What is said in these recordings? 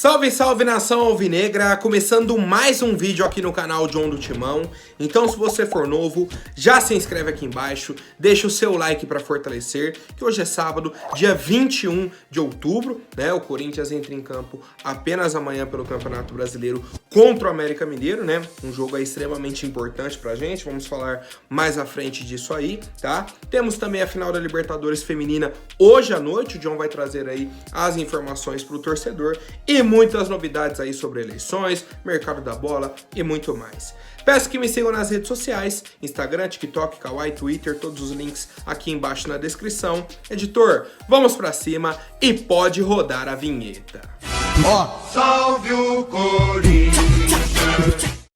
Salve, salve nação alvinegra, começando mais um vídeo aqui no canal John do Timão. Então se você for novo, já se inscreve aqui embaixo, deixa o seu like para fortalecer, que hoje é sábado, dia 21 de outubro, né? O Corinthians entra em campo apenas amanhã pelo Campeonato Brasileiro contra o América Mineiro, né? Um jogo aí extremamente importante pra gente, vamos falar mais à frente disso aí, tá? Temos também a final da Libertadores Feminina hoje à noite, o John vai trazer aí as informações pro torcedor e muitas novidades aí sobre eleições, mercado da bola e muito mais. Peço que me sigam nas redes sociais, Instagram, TikTok, Kawaii, Twitter, todos os links aqui embaixo na descrição. Editor, vamos pra cima e pode rodar a vinheta. Salve o Corinthians!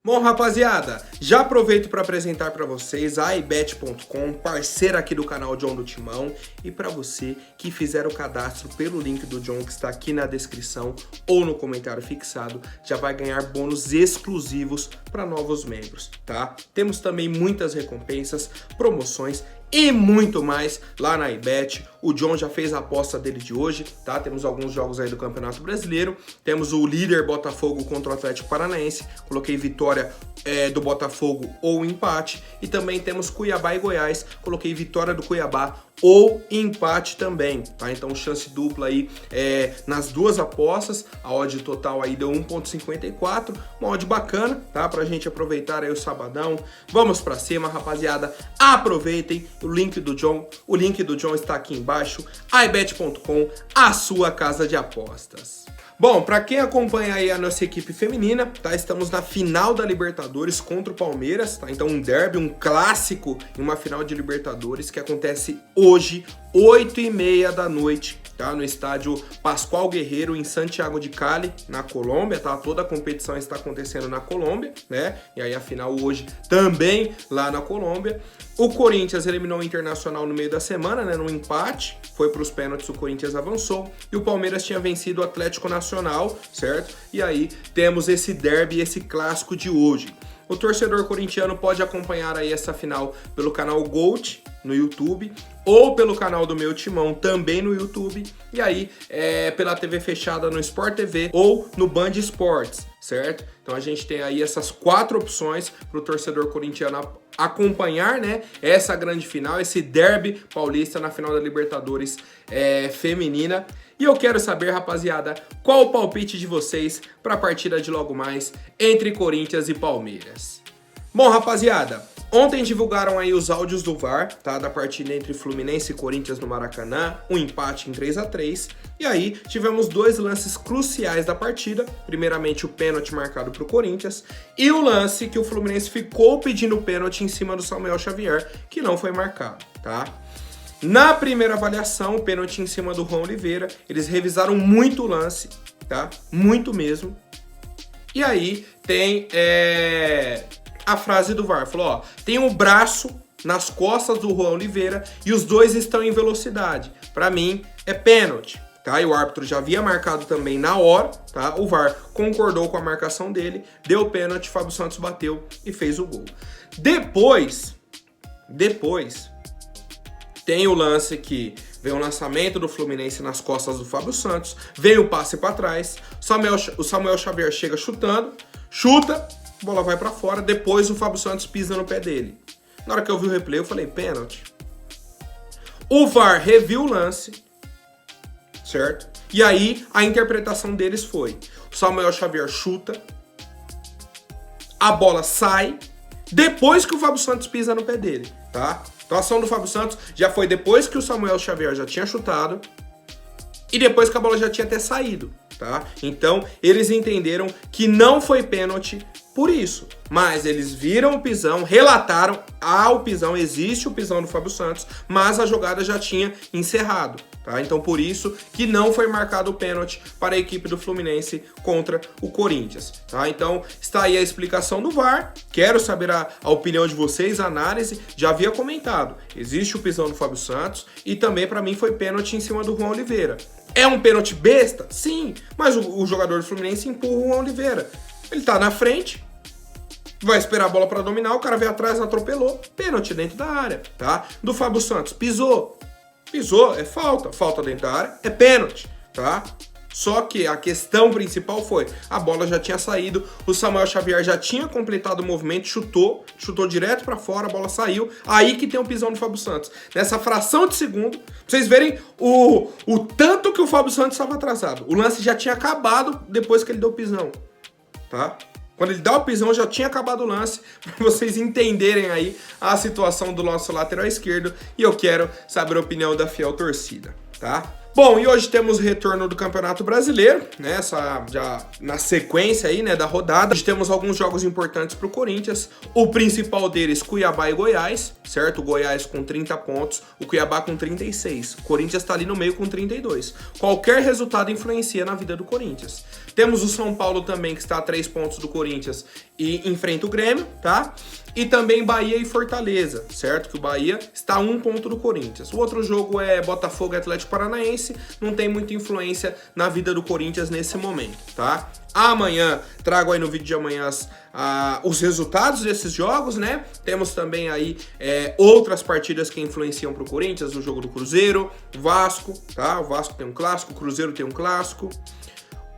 Bom, rapaziada, já aproveito para apresentar para vocês a ibet.com, parceira aqui do canal John do Timão, e para você que fizer o cadastro pelo link do John que está aqui na descrição ou no comentário fixado, já vai ganhar bônus exclusivos para novos membros, tá? Temos também muitas recompensas, promoções e muito mais lá na iBet. O John já fez a aposta dele de hoje, tá? Temos alguns jogos aí do Campeonato Brasileiro. Temos o líder Botafogo contra o Atlético Paranaense. Coloquei vitória do Botafogo ou empate. E também temos Cuiabá e Goiás. Coloquei vitória do Cuiabá ou empate também, tá? Então chance dupla aí nas duas apostas. A odd total aí deu 1,54. Uma odd bacana, tá? Pra gente aproveitar aí o sabadão. Vamos pra cima, rapaziada. Aproveitem o link do John. O link do John está aqui embaixo. ibet.com, a sua casa de apostas. Bom, para quem acompanha aí a nossa equipe feminina, tá? Estamos na final da Libertadores contra o Palmeiras, tá? Então um derby, um clássico em uma final de Libertadores que acontece hoje, 8h30 da noite, tá? No estádio Pascoal Guerreiro, em Santiago de Cali, na Colômbia, tá? Toda a competição está acontecendo na Colômbia, né? E aí a final hoje também lá na Colômbia. O Corinthians eliminou o Internacional no meio da semana, né? No empate, foi para os pênaltis, o Corinthians avançou. E o Palmeiras tinha vencido o Atlético Nacional, certo? E aí temos esse derby, esse clássico de hoje. O torcedor corintiano pode acompanhar aí essa final pelo canal Gold no YouTube ou pelo canal do meu Timão também no YouTube e aí pela TV fechada no Sport TV ou no Band Esportes, certo? Então a gente tem aí essas quatro opções para o torcedor corintiano acompanhar, né, essa grande final, esse derby paulista na final da Libertadores feminina. E eu quero saber, rapaziada, qual o palpite de vocês para a partida de logo mais entre Corinthians e Palmeiras. Bom, rapaziada, ontem divulgaram aí os áudios do VAR, tá, da partida entre Fluminense e Corinthians no Maracanã, um empate em 3-3, e aí tivemos dois lances cruciais da partida, primeiramente o pênalti marcado para o Corinthians, e o lance que o Fluminense ficou pedindo pênalti em cima do Samuel Xavier, que não foi marcado, tá? Na primeira avaliação, o pênalti em cima do Juan Oliveira, eles revisaram muito o lance, tá? Muito mesmo. E aí tem a frase do VAR, falou, ó, tem um braço nas costas do Juan Oliveira e os dois estão em velocidade. Pra mim, é pênalti, tá? E o árbitro já havia marcado também na hora, tá? O VAR concordou com a marcação dele, deu pênalti, Fábio Santos bateu e fez o gol. Depois tem o lance que vem o lançamento do Fluminense nas costas do Fábio Santos, vem o passe para trás, o Samuel Xavier chega chutando, chuta, a bola vai para fora, depois o Fábio Santos pisa no pé dele. Na hora que eu vi o replay, eu falei, pênalti. O VAR reviu o lance, certo? E aí a interpretação deles foi, o Samuel Xavier chuta, a bola sai, depois que o Fábio Santos pisa no pé dele, tá? Então a ação do Fábio Santos já foi depois que o Samuel Xavier já tinha chutado e depois que a bola já tinha até saído, tá? Então eles entenderam que não foi pênalti por isso, mas eles viram o pisão, relataram, o pisão, existe o pisão do Fábio Santos, mas a jogada já tinha encerrado, tá? Então por isso que não foi marcado o pênalti para a equipe do Fluminense contra o Corinthians, tá? Então está aí a explicação do VAR, quero saber a opinião de vocês, a análise, já havia comentado, existe o pisão do Fábio Santos e também para mim foi pênalti em cima do Juan Oliveira. É um pênalti besta? Sim, mas o jogador do Fluminense empurra o Juan Oliveira. Ele tá na frente, vai esperar a bola para dominar, o cara veio atrás, atropelou, pênalti dentro da área, tá? Do Fábio Santos, pisou, é falta dentro da área, é pênalti, tá? Só que a questão principal foi, a bola já tinha saído, o Samuel Xavier já tinha completado o movimento, chutou direto pra fora, a bola saiu, aí que tem o pisão do Fábio Santos. Nessa fração de segundo, pra vocês verem o tanto que o Fábio Santos estava atrasado. O lance já tinha acabado depois que ele deu o pisão, tá? Quando ele dá o pisão, já tinha acabado o lance, para vocês entenderem aí a situação do nosso lateral esquerdo, e eu quero saber a opinião da fiel torcida, tá? Bom, e hoje temos o retorno do Campeonato Brasileiro, né, já na sequência aí, né, da rodada. Hoje temos alguns jogos importantes pro Corinthians, o principal deles, Cuiabá e Goiás, certo? O Goiás com 30 pontos, o Cuiabá com 36. O Corinthians tá ali no meio com 32. Qualquer resultado influencia na vida do Corinthians. Temos o São Paulo também, que está a 3 pontos do Corinthians e enfrenta o Grêmio, tá? E também Bahia e Fortaleza, certo? Que o Bahia está a 1 ponto do Corinthians. O outro jogo é Botafogo e Atlético Paranaense, não tem muita influência na vida do Corinthians nesse momento, tá? Amanhã, trago aí no vídeo de amanhã os resultados desses jogos, né? Temos também aí outras partidas que influenciam pro Corinthians, o jogo do Cruzeiro, Vasco, tá? O Vasco tem um clássico, o Cruzeiro tem um clássico.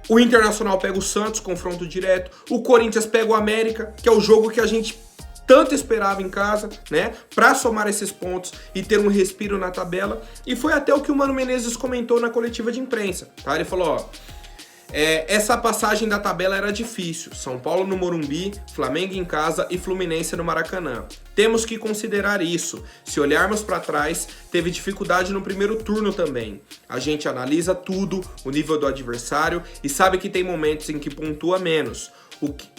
O Internacional pega o Santos, confronto direto. O Corinthians pega o América, que é o jogo que a gente tanto esperava em casa, né, para somar esses pontos e ter um respiro na tabela. E foi até o que o Mano Menezes comentou na coletiva de imprensa, tá? Ele falou, ó, essa passagem da tabela era difícil. São Paulo no Morumbi, Flamengo em casa e Fluminense no Maracanã. Temos que considerar isso. Se olharmos para trás, teve dificuldade no primeiro turno também. A gente analisa tudo, o nível do adversário, e sabe que tem momentos em que pontua menos.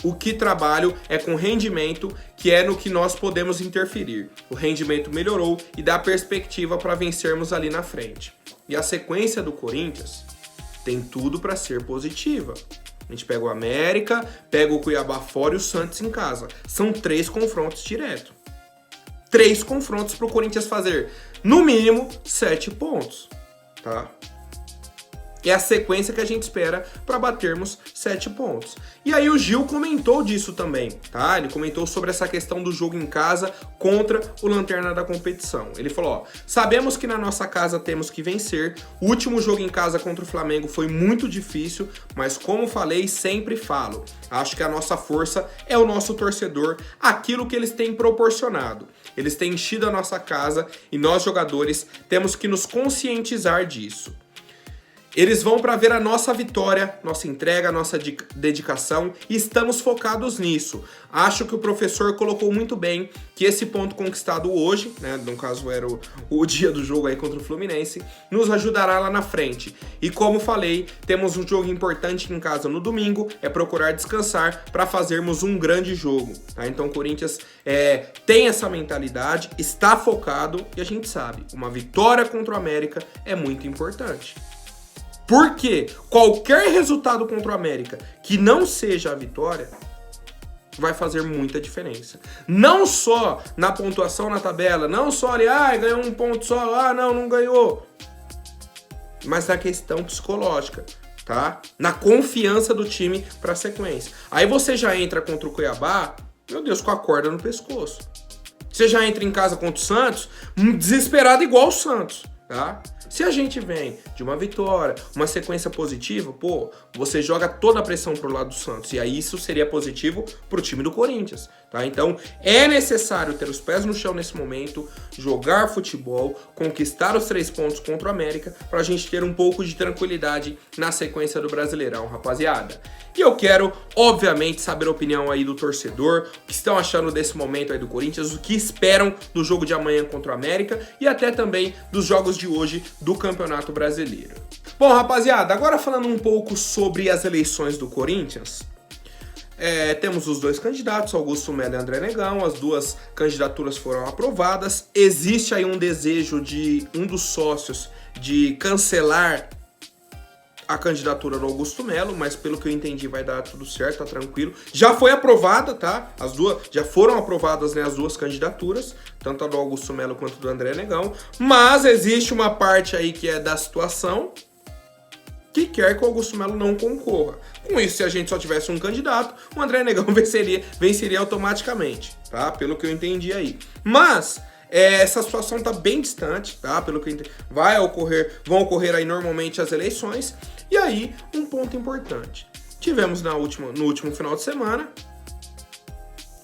O que trabalho é com rendimento, que é no que nós podemos interferir. O rendimento melhorou e dá perspectiva para vencermos ali na frente. E a sequência do Corinthians tem tudo para ser positiva. A gente pega o América, pega o Cuiabá fora e o Santos em casa. São 3 confrontos direto. 3 confrontos para o Corinthians fazer, no mínimo, 7 pontos, tá? É a sequência que a gente espera para batermos 7 pontos. E aí o Gil comentou disso também, tá? Ele comentou sobre essa questão do jogo em casa contra o lanterna da competição. Ele falou, ó, sabemos que na nossa casa temos que vencer. O último jogo em casa contra o Flamengo foi muito difícil, mas como falei, sempre falo. Acho que a nossa força é o nosso torcedor, aquilo que eles têm proporcionado. Eles têm enchido a nossa casa e nós, jogadores, temos que nos conscientizar disso. Eles vão para ver a nossa vitória, nossa entrega, nossa dedicação, e estamos focados nisso. Acho que o professor colocou muito bem que esse ponto conquistado hoje, né, no caso era o dia do jogo aí contra o Fluminense, nos ajudará lá na frente. E como falei, temos um jogo importante em casa no domingo, é procurar descansar para fazermos um grande jogo, tá? Então o Corinthians tem essa mentalidade, está focado, e a gente sabe, uma vitória contra o América é muito importante. Porque qualquer resultado contra o América que não seja a vitória vai fazer muita diferença. Não só na pontuação na tabela, não só ali, ganhou 1 ponto só, não ganhou. Mas na questão psicológica, tá? Na confiança do time para a sequência. Aí você já entra contra o Cuiabá, meu Deus, com a corda no pescoço. Você já entra em casa contra o Santos, desesperado igual o Santos, tá? Se a gente vem de uma vitória, uma sequência positiva, pô, você joga toda a pressão pro lado do Santos. E aí isso seria positivo pro time do Corinthians, tá? Então é necessário ter os pés no chão nesse momento, jogar futebol, conquistar os 3 pontos contra o América, pra gente ter um pouco de tranquilidade na sequência do Brasileirão, rapaziada. E eu quero, obviamente, saber a opinião aí do torcedor, o que estão achando desse momento aí do Corinthians, o que esperam do jogo de amanhã contra o América e até também dos jogos de hoje do Campeonato Brasileiro. Bom, rapaziada, agora falando um pouco sobre as eleições do Corinthians, temos os 2 candidatos, Augusto Melo e André Negão, as 2 candidaturas foram aprovadas, existe aí um desejo de um dos sócios de cancelar a candidatura do Augusto Melo, mas pelo que eu entendi vai dar tudo certo, tá tranquilo. Já foi aprovada, tá? As duas já foram aprovadas, né, as 2 candidaturas, tanto a do Augusto Melo quanto do André Negão, mas existe uma parte aí que é da situação que quer que o Augusto Melo não concorra. Com isso, se a gente só tivesse um candidato, o André Negão venceria automaticamente, tá? Pelo que eu entendi aí. Mas essa situação está bem distante, tá? Pelo que vão ocorrer aí normalmente as eleições. E aí, um ponto importante. Tivemos no último final de semana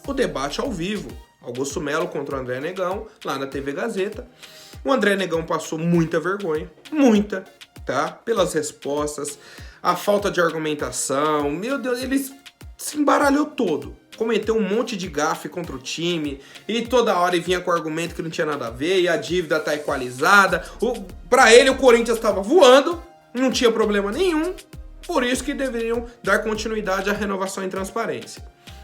o debate ao vivo. Augusto Melo contra o André Negão, lá na TV Gazeta. O André Negão passou muita vergonha, muita, tá? Pelas respostas, a falta de argumentação, meu Deus, ele se embaralhou todo. Cometeu um monte de gafe contra o time e toda hora ele vinha com argumento que não tinha nada a ver e a dívida tá equalizada. Pra ele o Corinthians estava voando, não tinha problema nenhum, por isso que deveriam dar continuidade à renovação em transparência.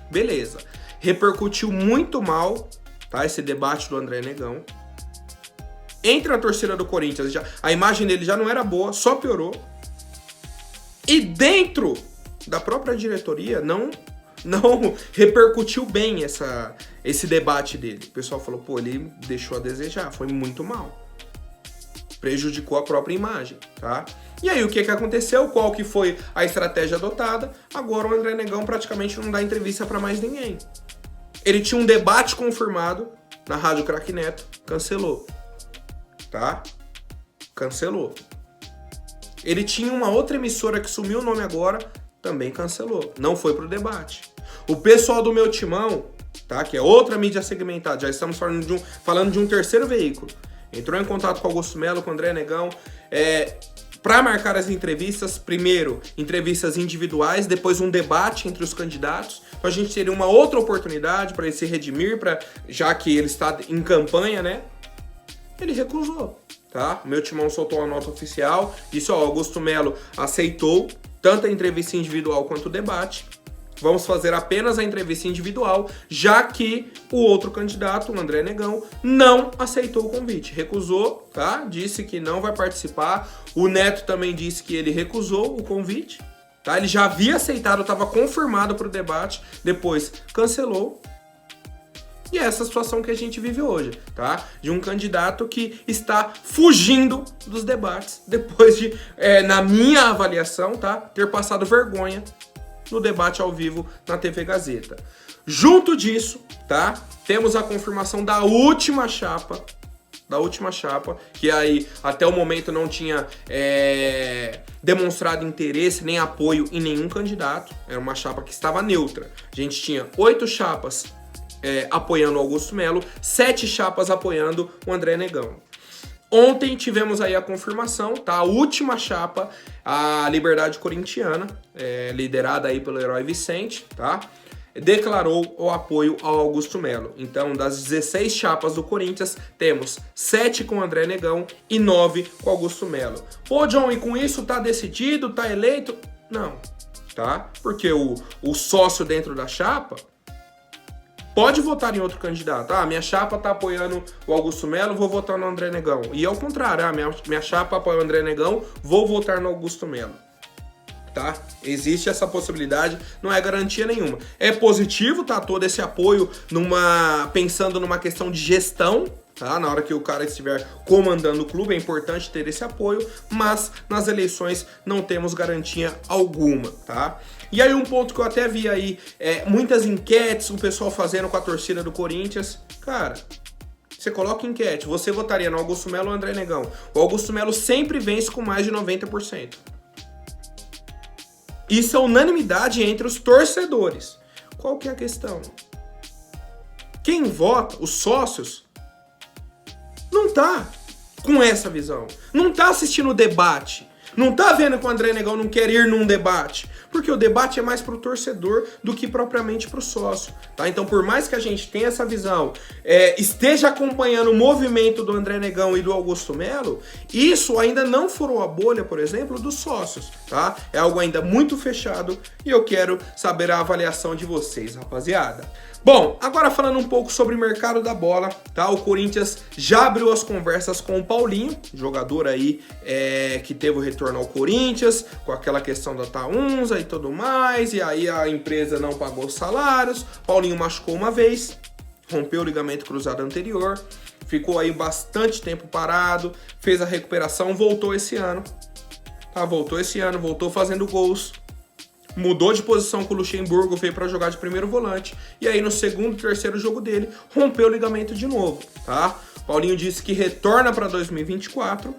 Beleza, repercutiu muito mal, tá, esse debate do André Negão. Entre a torcida do Corinthians, a imagem dele já não era boa, só piorou. E dentro da própria diretoria não repercutiu bem esse debate dele. O pessoal falou, pô, ele deixou a desejar, foi muito mal. Prejudicou a própria imagem, tá? E aí, o que aconteceu? Qual que foi a estratégia adotada? Agora o André Negão praticamente não dá entrevista para mais ninguém. Ele tinha um debate confirmado na Rádio Craque Neto, cancelou, tá? Cancelou. Ele tinha uma outra emissora que sumiu o nome agora, também cancelou. Não foi pro debate. O pessoal do Meu Timão, tá? Que é outra mídia segmentada, já estamos falando de um terceiro veículo. Entrou em contato com o Augusto Melo, com o André Negão, para marcar as entrevistas. Primeiro, entrevistas individuais, depois um debate entre os candidatos. Então a gente teria uma outra oportunidade para ele se redimir, já que ele está em campanha, né? Ele recusou, tá? O Meu Timão soltou uma nota oficial, disse, ó, Augusto Melo aceitou tanto a entrevista individual quanto o debate. Vamos fazer apenas a entrevista individual, já que o outro candidato, o André Negão, não aceitou o convite. Recusou, tá? Disse que não vai participar. O Neto também disse que ele recusou o convite, tá? Ele já havia aceitado, estava confirmado para o debate, depois cancelou. E é essa situação que a gente vive hoje, tá? De um candidato que está fugindo dos debates, depois de, na minha avaliação, tá? Ter passado vergonha no debate ao vivo na TV Gazeta. Junto disso, tá? Temos a confirmação da última chapa, que aí até o momento não tinha demonstrado interesse nem apoio em nenhum candidato. Era uma chapa que estava neutra. A gente tinha 8 chapas apoiando o Augusto Melo, 7 chapas apoiando o André Negão. Ontem tivemos aí a confirmação, tá? A última chapa, a Liberdade Corintiana, liderada aí pelo Herói Vicente, tá? Declarou o apoio ao Augusto Melo. Então, das 16 chapas do Corinthians, temos 7 com o André Negão e 9 com o Augusto Melo. Pô, John, e com isso tá decidido, tá eleito? Não, tá? Porque o sócio dentro da chapa pode votar em outro candidato. Ah, minha chapa tá apoiando o Augusto Melo, vou votar no André Negão. E ao contrário, minha chapa apoia o André Negão, vou votar no Augusto Melo. Tá? Existe essa possibilidade, não é garantia nenhuma. É positivo, tá? Todo esse apoio pensando numa questão de gestão, tá? Na hora que o cara estiver comandando o clube, é importante ter esse apoio, mas nas eleições não temos garantia alguma, tá? E aí um ponto que eu até vi aí, muitas enquetes, o pessoal fazendo com a torcida do Corinthians. Cara, você coloca enquete, você votaria no Augusto Melo ou André Negão? O Augusto Melo sempre vence com mais de 90%. Isso é unanimidade entre os torcedores. Qual que é a questão? Quem vota, os sócios, não tá com essa visão. Não tá assistindo o debate. Não tá vendo que o André Negão não quer ir num debate. Porque o debate é mais pro torcedor do que propriamente pro sócio, tá? Então, por mais que a gente tenha essa visão, esteja acompanhando o movimento do André Negão e do Augusto Melo, isso ainda não furou a bolha, por exemplo, dos sócios, tá? É algo ainda muito fechado e eu quero saber a avaliação de vocês, rapaziada. Bom, agora falando um pouco sobre o mercado da bola, tá? O Corinthians já abriu as conversas com o Paulinho, jogador aí que teve o retorno ao Corinthians, com aquela questão da Taunza e tudo mais, e aí a empresa não pagou os salários, Paulinho machucou uma vez, rompeu o ligamento cruzado anterior, ficou aí bastante tempo parado, fez a recuperação, voltou esse ano, tá? Voltou fazendo gols, mudou de posição com o Luxemburgo, veio para jogar de primeiro volante, e aí no segundo, terceiro jogo dele, rompeu o ligamento de novo, tá? Paulinho disse que retorna para 2024.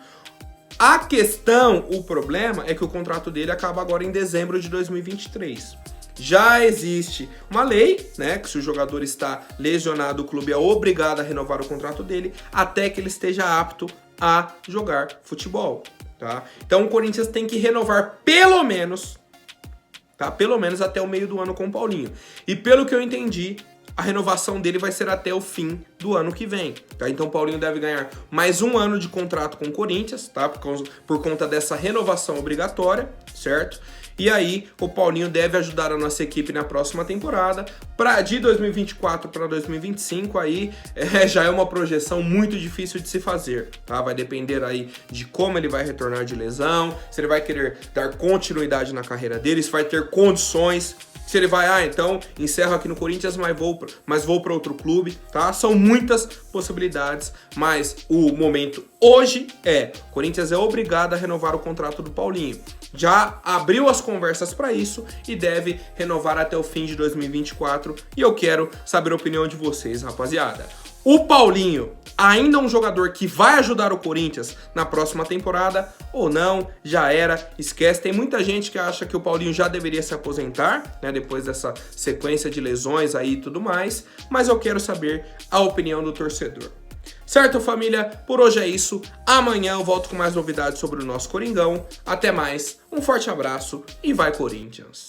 A questão, o problema, é que o contrato dele acaba agora em dezembro de 2023. Já existe uma lei, né, que se o jogador está lesionado, o clube é obrigado a renovar o contrato dele até que ele esteja apto a jogar futebol, tá? Então o Corinthians tem que renovar pelo menos, tá? Pelo menos até o meio do ano com o Paulinho. E pelo que eu entendi, a renovação dele vai ser até o fim do ano que vem, tá? Então o Paulinho deve ganhar mais um ano de contrato com o Corinthians, tá? Por conta dessa renovação obrigatória, certo? E aí o Paulinho deve ajudar a nossa equipe na próxima temporada. De 2024 para 2025 aí já é uma projeção muito difícil de se fazer, tá? Vai depender aí de como ele vai retornar de lesão, se ele vai querer dar continuidade na carreira dele, se vai ter condições. Se ele vai, então encerro aqui no Corinthians, mas vou para outro clube, tá? São muitas possibilidades, mas o momento hoje o Corinthians é obrigado a renovar o contrato do Paulinho. Já abriu as conversas para isso e deve renovar até o fim de 2024. E eu quero saber a opinião de vocês, rapaziada. O Paulinho ainda é um jogador que vai ajudar o Corinthians na próxima temporada ou não? Já era, esquece. Tem muita gente que acha que o Paulinho já deveria se aposentar, né, depois dessa sequência de lesões aí e tudo mais, mas eu quero saber a opinião do torcedor. Certo, família? Por hoje é isso. Amanhã eu volto com mais novidades sobre o nosso Coringão. Até mais, um forte abraço e vai Corinthians!